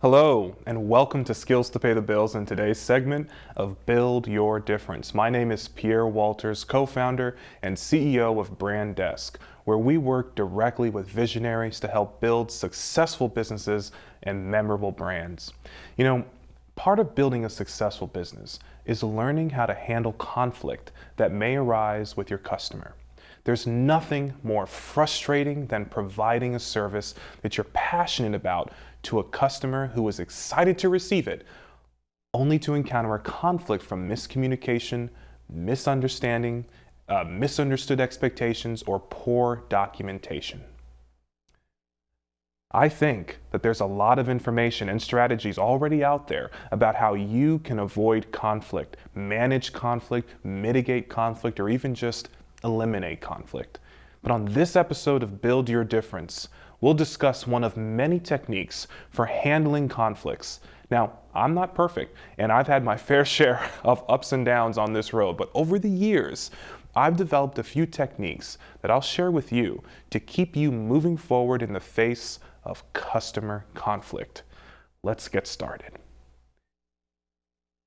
Hello, and welcome to Skills to Pay the Bills in today's segment of Build Your Difference. My name is Pierre Walters, co-founder and CEO of Brand Desk, where we work directly with visionaries to help build successful businesses and memorable brands. You know, part of building a successful business is learning how to handle conflict that may arise with your customer. There's nothing more frustrating than providing a service that you're passionate about to a customer who is excited to receive it, only to encounter a conflict from miscommunication, misunderstanding, misunderstood expectations, or poor documentation. I think that there's a lot of information and strategies already out there about how you can avoid conflict, manage conflict, mitigate conflict, or even just eliminate conflict. But on this episode of Build Your Difference, we'll discuss one of many techniques for handling conflicts. Now, I'm not perfect, and I've had my fair share of ups and downs on this road, but over the years, I've developed a few techniques that I'll share with you to keep you moving forward in the face of customer conflict. Let's get started.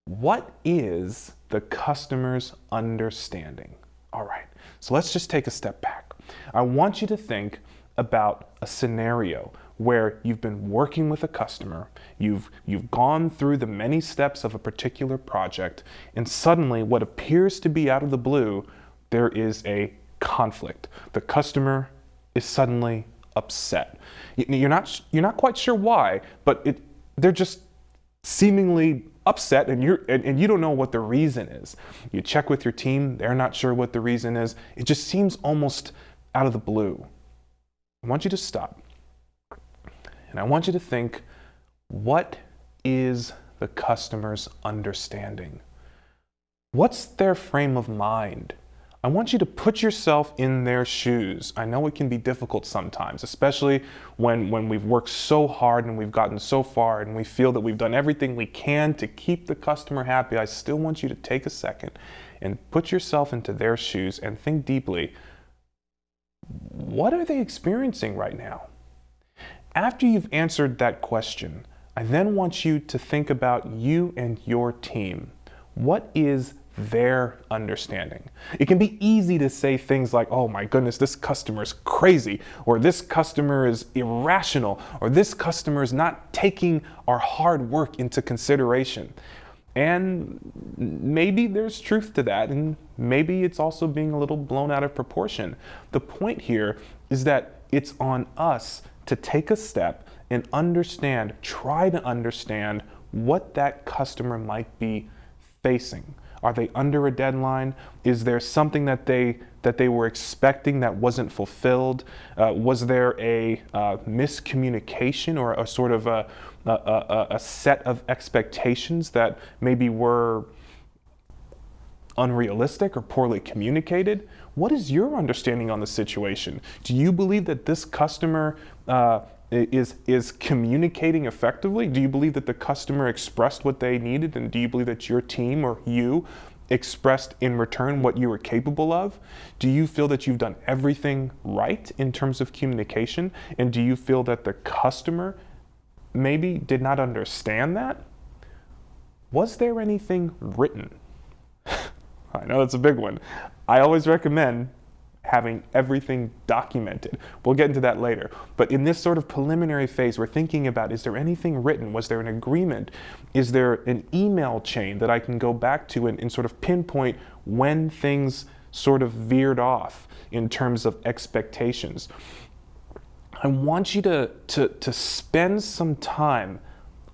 What is the customer's understanding? All right, so let's just take a step back. I want you to think about a scenario where you've been working with a customer, you've gone through the many steps of a particular project, and suddenly what appears to be out of the blue, there is a conflict. The customer is suddenly upset. You're not quite sure why, but they're just seemingly upset, and you don't know what the reason is. You check with your team, they're not sure what the reason is. It just seems almost out of the blue. I want you to stop, and I want you to think, what is the customer's understanding? What's their frame of mind? I want you to put yourself in their shoes. I know it can be difficult sometimes, especially when we've worked so hard and we've gotten so far and we feel that we've done everything we can to keep the customer happy. I still want you to take a second and put yourself into their shoes and think deeply, what are they experiencing right now? After you've answered that question, I then want you to think about you and your team. What is their understanding? It can be easy to say things like, oh my goodness, this customer is crazy, or this customer is irrational, or this customer is not taking our hard work into consideration. And maybe there's truth to that, and maybe it's also being a little blown out of proportion. The point here is that it's on us to take a step and try to understand what that customer might be facing. Are they under a deadline? Is there something that they were expecting that wasn't fulfilled? Was there a miscommunication or a sort of a set of expectations that maybe were unrealistic or poorly communicated? What is your understanding on the situation? Do you believe that this customer is communicating effectively? Do you believe that the customer expressed what they needed? And do you believe that your team or you expressed in return what you were capable of? Do you feel that you've done everything right in terms of communication? And do you feel that the customer maybe did not understand that? Was there anything written? I know that's a big one. I always recommend having everything documented. We'll get into that later. But in this sort of preliminary phase, we're thinking about, is there anything written? Was there an agreement? Is there an email chain that I can go back to and sort of pinpoint when things sort of veered off in terms of expectations? I want you to spend some time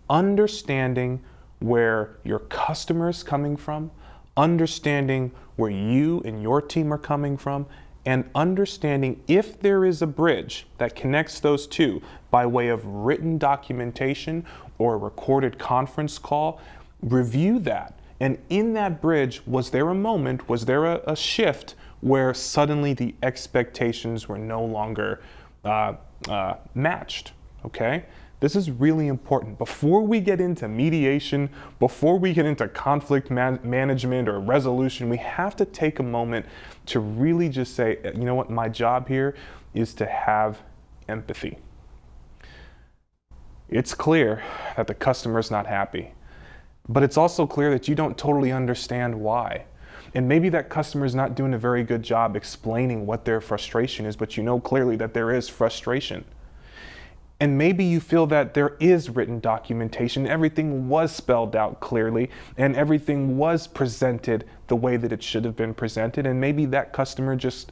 understanding where your customer is coming from, understanding where you and your team are coming from, and understanding if there is a bridge that connects those two by way of written documentation or a recorded conference call. Review that. And in that bridge, was there a moment, was there a shift where suddenly the expectations were no longer matched? Okay? This is really important. Before we get into mediation, before we get into conflict management or resolution, we have to take a moment to really just say, you know what, my job here is to have empathy. It's clear that the customer's not happy, but it's also clear that you don't totally understand why. And maybe that customer is not doing a very good job explaining what their frustration is, but you know clearly that there is frustration. And maybe you feel that there is written documentation, everything was spelled out clearly, and everything was presented the way that it should have been presented. And maybe that customer just,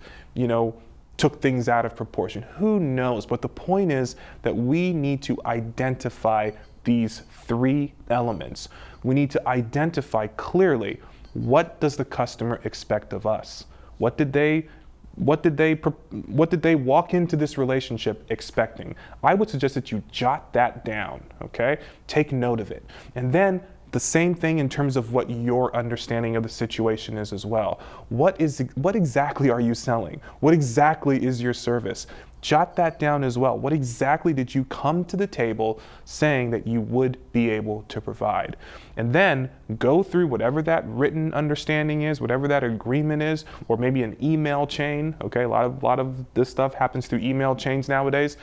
took things out of proportion. Who knows? But the point is that we need to identify these three elements. We need to identify clearly, what does the customer expect of us? What did they walk into this relationship expecting? I would suggest that you jot that down, okay? Take note of it. And then the same thing in terms of what your understanding of the situation is as well. What exactly are you selling? What exactly is your service? Jot that down as well. What exactly did you come to the table saying that you would be able to provide? And then go through whatever that written understanding is, whatever that agreement is, or maybe an email chain. Okay, a lot of this stuff happens through email chains nowadays.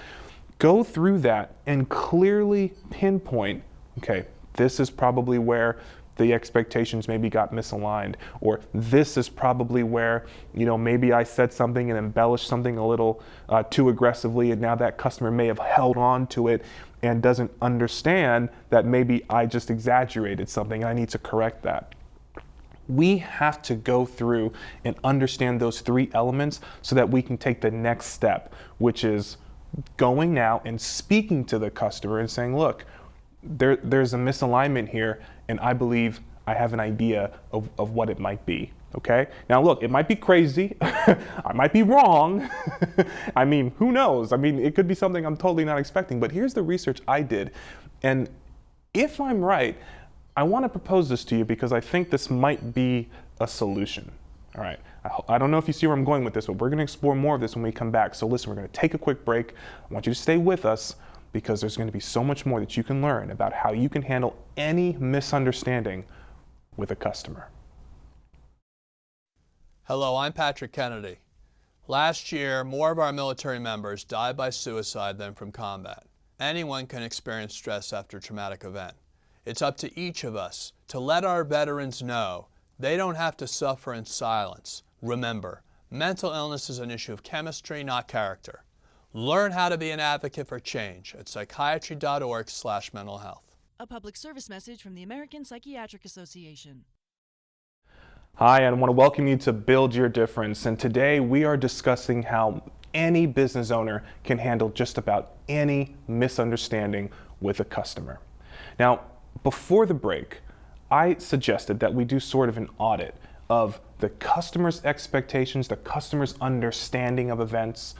Go through that and clearly pinpoint, okay, this is probably where the expectations maybe got misaligned, or this is probably where, maybe I said something and embellished something a little too aggressively, and now that customer may have held on to it and doesn't understand that maybe I just exaggerated something and I need to correct that. We have to go through and understand those three elements so that we can take the next step, which is going now and speaking to the customer and saying, look, there's a misalignment here, and I believe I have an idea of what it might be, okay? Now look, it might be crazy, I might be wrong, I mean, who knows? I mean, it could be something I'm totally not expecting, but here's the research I did, and if I'm right, I want to propose this to you because I think this might be a solution. All right, I don't know if you see where I'm going with this, but we're going to explore more of this when we come back. So listen, we're going to take a quick break. I want you to stay with us, because there's going to be so much more that you can learn about how you can handle any misunderstanding with a customer. Hello, I'm Patrick Kennedy. Last year, more of our military members died by suicide than from combat. Anyone can experience stress after a traumatic event. It's up to each of us to let our veterans know they don't have to suffer in silence. Remember, mental illness is an issue of chemistry, not character. Learn how to be an advocate for change at psychiatry.org/mental health. A public service message from the American Psychiatric Association. Hi, and I want to welcome you to Build Your Difference. And today we are discussing how any business owner can handle just about any misunderstanding with a customer. Now, before the break, I suggested that we do sort of an audit of the customer's expectations, the customer's understanding of events,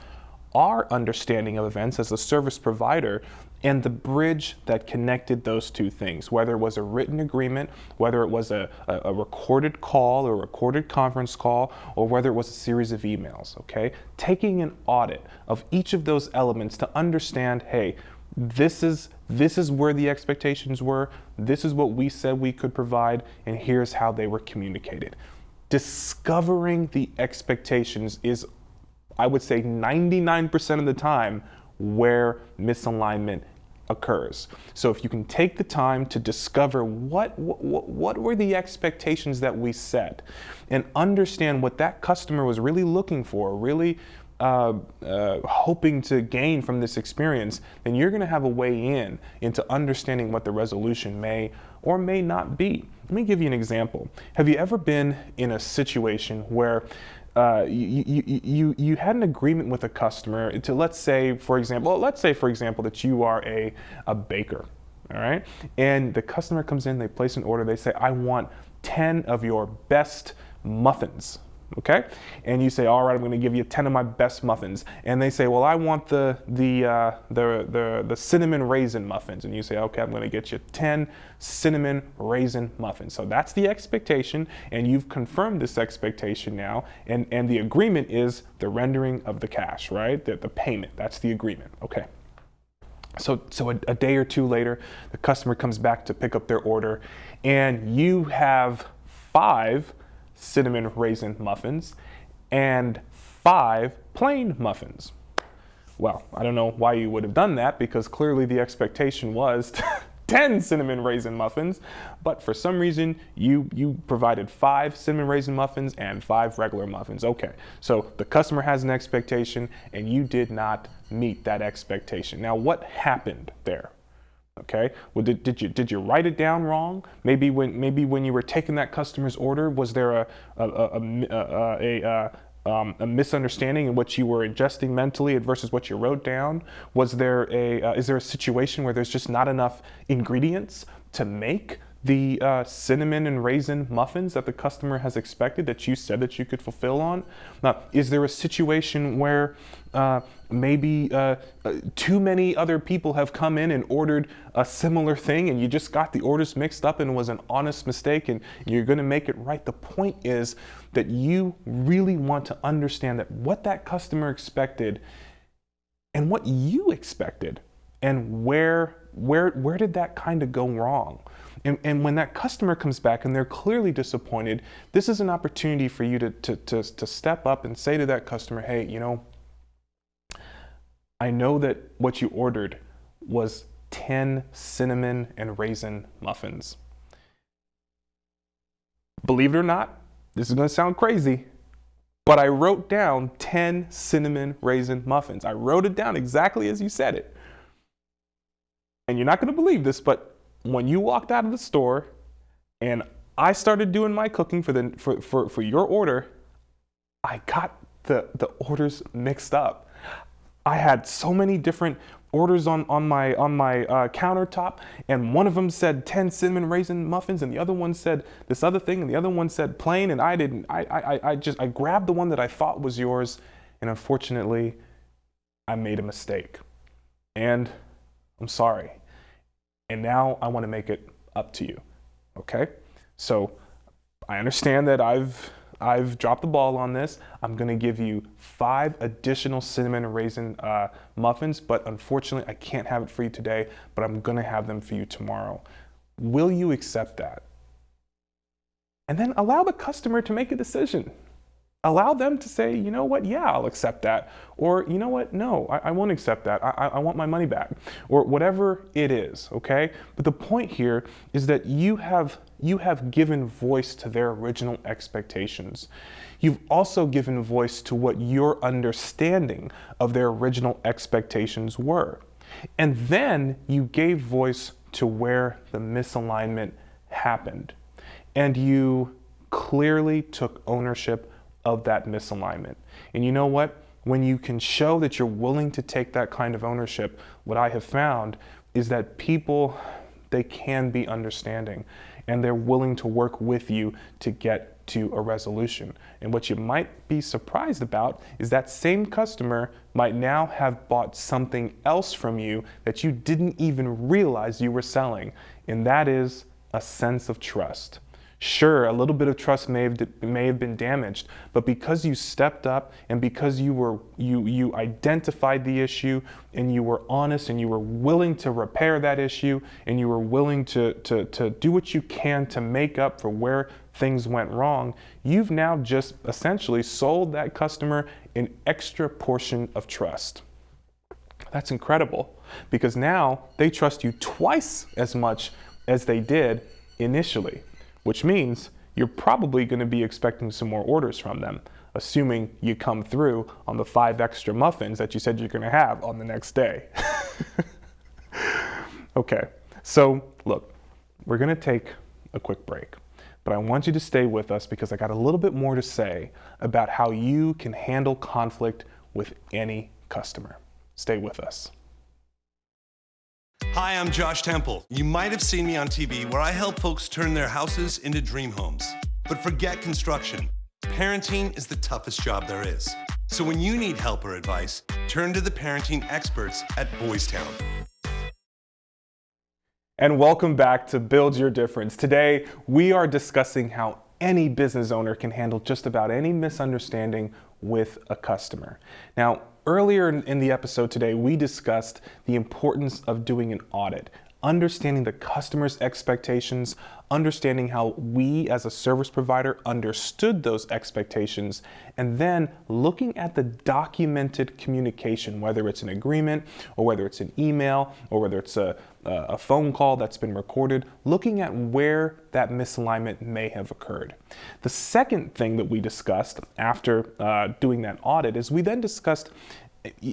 our understanding of events as a service provider, and the bridge that connected those two things, whether it was a written agreement, whether it was a recorded call or a recorded conference call, or whether it was a series of emails, okay? Taking an audit of each of those elements to understand, hey, this is where the expectations were, this is what we said we could provide, and here's how they were communicated. Discovering the expectations is, I would say, 99% of the time where misalignment occurs. So if you can take the time to discover what were the expectations that we set, and understand what that customer was really looking for, really hoping to gain from this experience, then you're going to have a way into understanding what the resolution may or may not be. Let me give you an example. Have you ever been in a situation where you had an agreement with a customer to, let's say for example that you are a baker, all right? And the customer comes in, they place an order, they say, I want 10 of your best muffins. Okay, and you say, all right, I'm going to give you 10 of my best muffins. And they say, well, I want the cinnamon raisin muffins. And you say, okay, I'm going to get you 10 cinnamon raisin muffins. So that's the expectation, and you've confirmed this expectation now. And the agreement is the rendering of the cash, right? The payment. That's the agreement. Okay. So a day or two later, the customer comes back to pick up their order, and you have 5 cinnamon raisin muffins and 5 plain muffins. Well, I don't know why you would have done that, because clearly the expectation was 10 cinnamon raisin muffins, but for some reason you provided 5 cinnamon raisin muffins and 5 regular muffins. Okay, so the customer has an expectation and you did not meet that expectation. Now, what happened there? Okay, well, did you write it down wrong? Maybe when you were taking that customer's order, was there a misunderstanding in what you were ingesting mentally versus what you wrote down? Was there is there a situation where there's just not enough ingredients to make the cinnamon and raisin muffins that the customer has expected, that you said that you could fulfill on? Now, is there a situation where maybe too many other people have come in and ordered a similar thing and you just got the orders mixed up and it was an honest mistake and you're going to make it right? The point is that you really want to understand that what that customer expected and what you expected, and where did that kind of go wrong? And when that customer comes back and they're clearly disappointed, this is an opportunity for you to step up and say to that customer, hey, you know, I know that what you ordered was 10 cinnamon and raisin muffins. Believe it or not, this is going to sound crazy, but I wrote down 10 cinnamon raisin muffins. I wrote it down exactly as you said it. And you're not going to believe this, but when you walked out of the store and I started doing my cooking for your order, I got the orders mixed up. I had so many different orders on my countertop, and one of them said 10 cinnamon raisin muffins, and the other one said this other thing, and the other one said plain, and I grabbed the one that I thought was yours, and unfortunately, I made a mistake. And I'm sorry. And now I want to make it up to you. Okay? So I understand that I've dropped the ball on this. I'm going to give you 5 additional cinnamon and raisin muffins, but unfortunately I can't have it for you today, but I'm going to have them for you tomorrow. Will you accept that? And then allow the customer to make a decision. Allow them to say, you know what, yeah, I'll accept that. Or, you know what, no, I won't accept that. I want my money back. Or whatever it is, okay? But the point here is that you have given voice to their original expectations. You've also given voice to what your understanding of their original expectations were. And then you gave voice to where the misalignment happened. And you clearly took ownership of that misalignment. And you know what? When you can show that you're willing to take that kind of ownership, what I have found is that people, they can be understanding and they're willing to work with you to get to a resolution. And what you might be surprised about is that same customer might now have bought something else from you that you didn't even realize you were selling. And that is a sense of trust. Sure, a little bit of trust may have been damaged, but because you stepped up and because you identified the issue and you were honest and you were willing to repair that issue and you were willing to do what you can to make up for where things went wrong, you've now just essentially sold that customer an extra portion of trust. That's incredible, because now they trust you twice as much as they did initially. Which means you're probably going to be expecting some more orders from them, assuming you come through on the 5 extra muffins that you said you're going to have on the next day. Okay, so look, we're going to take a quick break, but I want you to stay with us because I got a little bit more to say about how you can handle conflict with any customer. Stay with us. Hi, I'm Josh Temple. You might have seen me on TV where I help folks turn their houses into dream homes. But forget construction. Parenting is the toughest job there is. So when you need help or advice, turn to the parenting experts at Boys Town. And welcome back to Build Your Difference. Today, we are discussing how any business owner can handle just about any misunderstanding with a customer. Now, earlier in the episode today, we discussed the importance of doing an audit, understanding the customer's expectations, understanding how we as a service provider understood those expectations, and then looking at the documented communication, whether it's an agreement or whether it's an email or whether it's a phone call that's been recorded, looking at where that misalignment may have occurred. The second thing that we discussed after doing that audit is we then discussed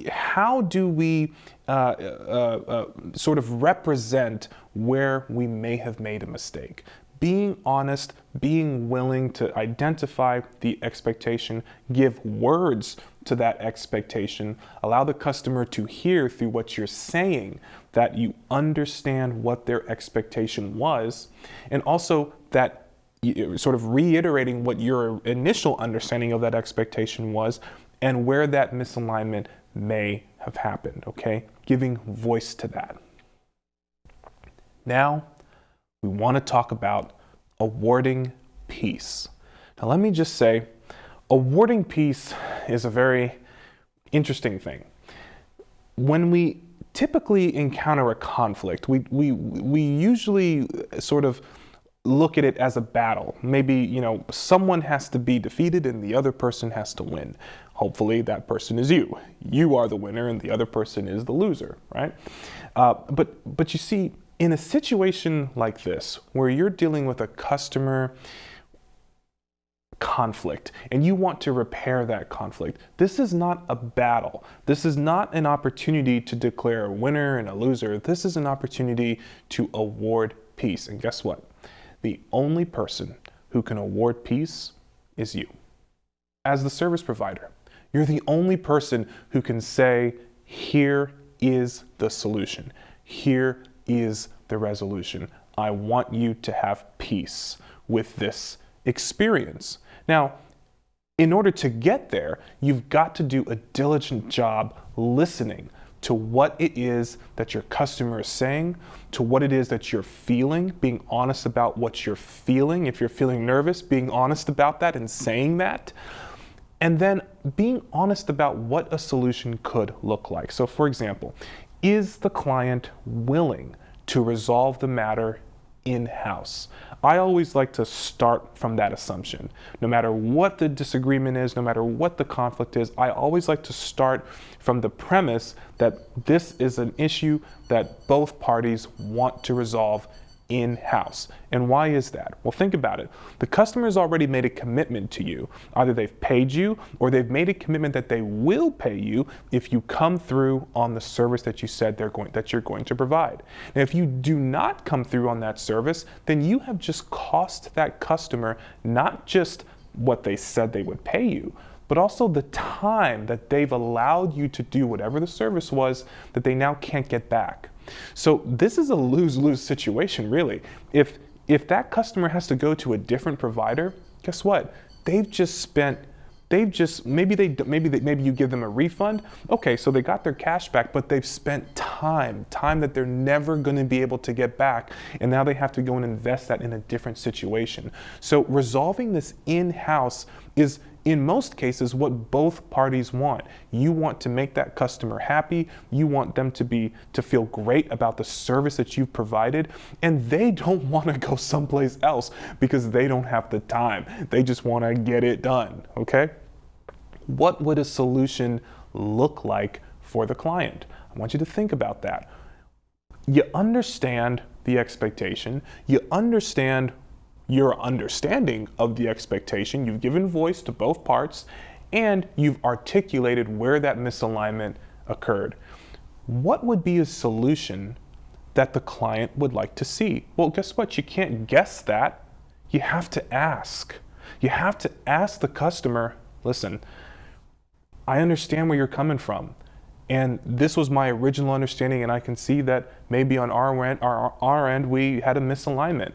how do we sort of represent where we may have made a mistake. Being honest, being willing to identify the expectation, give words to that expectation, allow the customer to hear through what you're saying that you understand what their expectation was, and also that sort of reiterating what your initial understanding of that expectation was and where that misalignment may have happened, okay? Giving voice to that. Now, we want to talk about awarding peace. Now, let me just say, awarding peace is a very interesting thing. When we typically encounter a conflict, we usually sort of look at it as a battle. Maybe, someone has to be defeated and the other person has to win. Hopefully that person is you. You are the winner and the other person is the loser, right? But you see, in a situation like this, where you're dealing with a customer conflict and you want to repair that conflict, this is not a battle. This is not an opportunity to declare a winner and a loser. This is an opportunity to award peace. And guess what? The only person who can award peace is you. As the service provider, you're the only person who can say, here is the solution. Here is the resolution. I want you to have peace with this experience. Now, in order to get there, you've got to do a diligent job listening to what it is that your customer is saying, to what it is that you're feeling, being honest about what you're feeling. If you're feeling nervous, being honest about that and saying that. And then being honest about what a solution could look like. So for example, is the client willing to resolve the matter in-house? I always like to start from that assumption. No matter what the disagreement is, no matter what the conflict is, I always like to start from the premise that this is an issue that both parties want to resolve in-house. And why is that? Well, think about it. The customer's already made a commitment to you. Either they've paid you or they've made a commitment that they will pay you if you come through on the service that you said that you're going to provide. And if you do not come through on that service, then you have just cost that customer not just what they said they would pay you, but also the time that they've allowed you to do whatever the service was that they now can't get back. So this is a lose-lose situation, really. If that customer has to go to a different provider, guess what? Maybe you give them a refund. Okay, so they got their cash back, but they've spent time that they're never going to be able to get back, and now they have to go and invest that in a different situation. So resolving this in-house is, in most cases, what both parties want. You want to make that customer happy. You want them to feel great about the service that you've provided, and they don't want to go someplace else because they don't have the time. They just want to get it done, okay? What would a solution look like for the client? I want you to think about that. You understand the expectation. You understand your understanding of the expectation. You've given voice to both parts, and you've articulated where that misalignment occurred. What would be a solution that the client would like to see? Well, guess what? You can't guess that. You have to ask. You have to ask the customer, listen, I understand where you're coming from, and this was my original understanding, and I can see that maybe on our end we had a misalignment.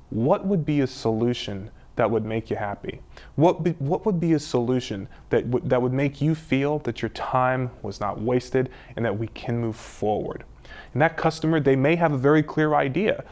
What would be a solution that would make you happy? What would be a solution that would make you feel that your time was not wasted and that we can move forward? And that customer, they may have a very clear idea,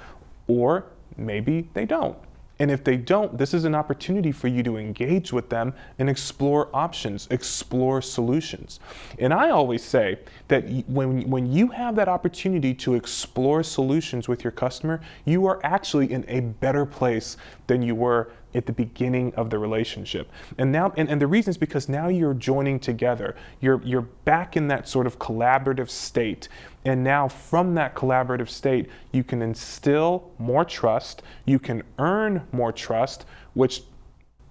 or maybe they don't. And if they don't, this is an opportunity for you to engage with them and explore options, explore solutions. And I always say that when you have that opportunity to explore solutions with your customer, you are actually in a better place than you were at the beginning of the relationship. And now, and the reason is because now you're joining together. You're back in that sort of collaborative state. And now from that collaborative state, you can instill more trust, you can earn more trust, which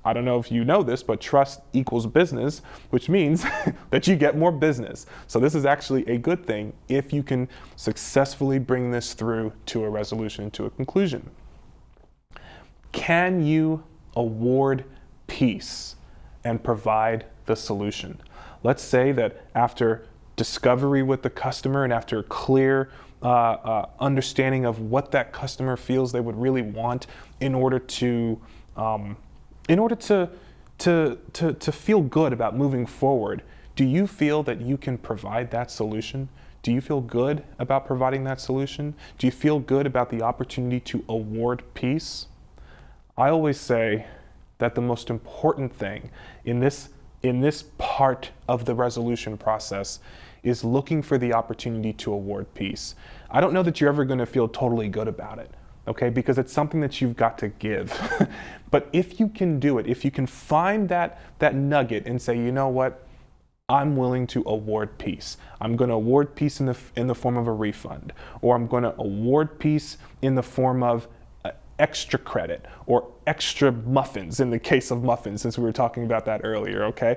I don't know if you know this, but trust equals business, which means that you get more business. So this is actually a good thing if you can successfully bring this through to a resolution, to a conclusion. Can you award peace and provide the solution? Let's say that after discovery with the customer and after clear understanding of what that customer feels they would really want in order to feel good about moving forward, do you feel that you can provide that solution? Do you feel good about providing that solution? Do you feel good about the opportunity to award peace? I always say that the most important thing in this part of the resolution process is looking for the opportunity to award peace. I don't know that you're ever going to feel totally good about it, okay? Because it's something that you've got to give. But if you can do it, if you can find that nugget and say, you know what, I'm willing to award peace. I'm going to award peace in the form of a refund, or I'm going to award peace in the form of extra credit or extra muffins in the case of muffins, since we were talking about that earlier, okay?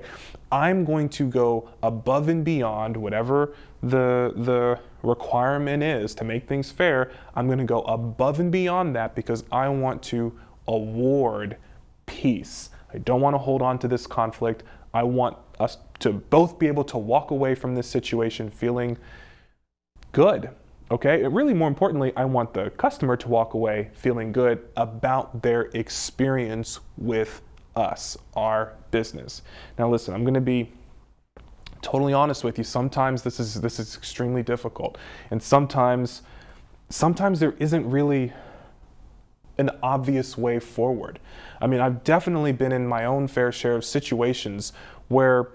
I'm going to go above and beyond whatever the requirement is to make things fair. I'm going to go above and beyond that because I want to award peace. I don't want to hold on to this conflict. I want us to both be able to walk away from this situation feeling good. Okay, and really more importantly, I want the customer to walk away feeling good about their experience with us, our business. Now listen, I'm gonna be totally honest with you. Sometimes this is extremely difficult. And sometimes there isn't really an obvious way forward. I mean, I've definitely been in my own fair share of situations where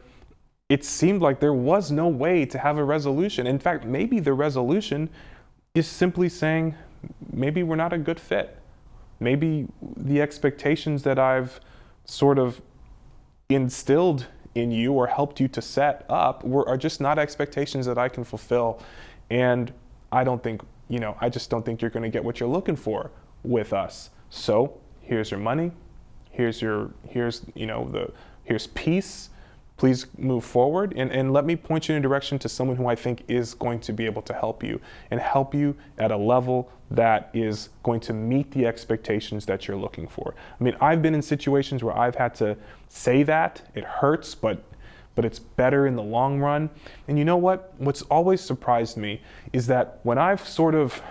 it seemed like there was no way to have a resolution. In fact, maybe the resolution is simply saying, maybe we're not a good fit. Maybe the expectations that I've sort of instilled in you or helped you to set up are just not expectations that I can fulfill. And I just don't think you're going to get what you're looking for with us. So here's your money. Here's peace. Please move forward and let me point you in a direction to someone who I think is going to be able to help you and help you at a level that is going to meet the expectations that you're looking for. I mean, I've been in situations where I've had to say that. It hurts, but it's better in the long run. And you know what? What's always surprised me is that when I've sort of,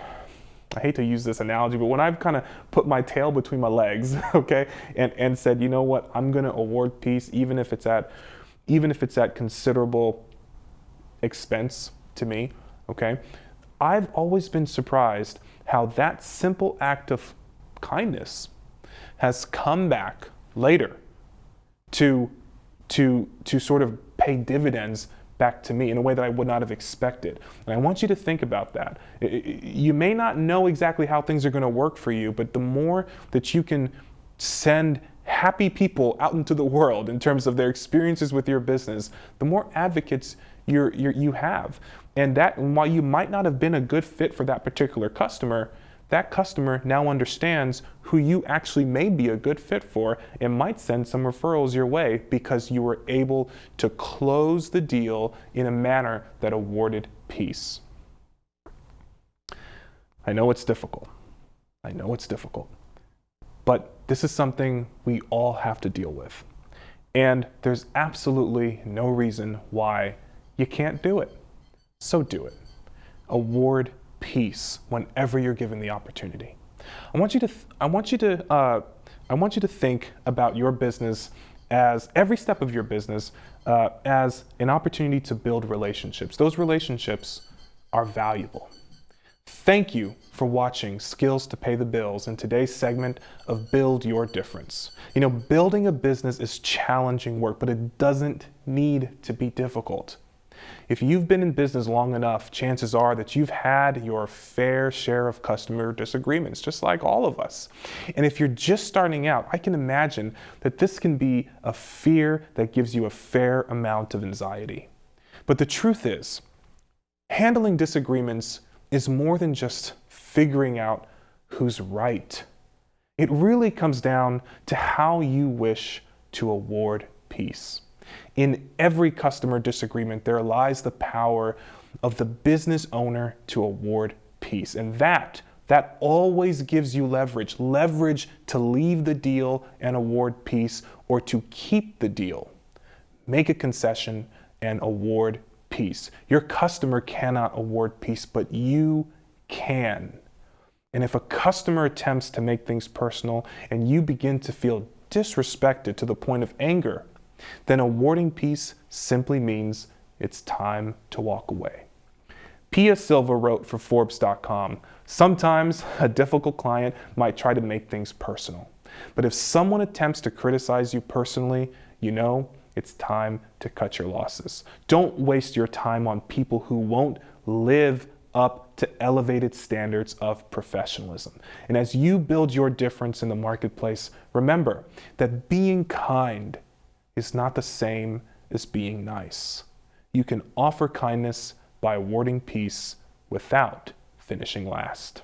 I hate to use this analogy, but when I've kind of put my tail between my legs, okay, and said, you know what, I'm going to award peace even if it's at considerable expense to me, okay? I've always been surprised how that simple act of kindness has come back later to sort of pay dividends back to me in a way that I would not have expected. And I want you to think about that. You may not know exactly how things are going to work for you, but the more that you can send happy people out into the world in terms of their experiences with your business, the more advocates you have. And that, while you might not have been a good fit for that particular customer, that customer now understands who you actually may be a good fit for and might send some referrals your way because you were able to close the deal in a manner that awarded peace. I know it's difficult. But this is something we all have to deal with. And there's absolutely no reason why you can't do it. So do it. Award peace whenever you're given the opportunity. I want you to think about your business as every step of your business as an opportunity to build relationships. Those relationships are valuable. Thank you for watching Skills to Pay the Bills in today's segment of Build Your Difference. You know, building a business is challenging work, but it doesn't need to be difficult. If you've been in business long enough, chances are that you've had your fair share of customer disagreements, just like all of us. And if you're just starting out, I can imagine that this can be a fear that gives you a fair amount of anxiety. But the truth is, handling disagreements is more than just figuring out who's right. It really comes down to how you wish to award peace. In every customer disagreement, there lies the power of the business owner to award peace. And that always gives you leverage to leave the deal and award peace, or to keep the deal. Make a concession and award peace. Your customer cannot award peace, but you can. And if a customer attempts to make things personal and you begin to feel disrespected to the point of anger, then awarding peace simply means it's time to walk away. Pia Silva wrote for Forbes.com, "Sometimes a difficult client might try to make things personal. But if someone attempts to criticize you personally, you know it's time to cut your losses. Don't waste your time on people who won't live up to elevated standards of professionalism." And as you build your difference in the marketplace, remember that being kind is not the same as being nice. You can offer kindness by awarding peace without finishing last.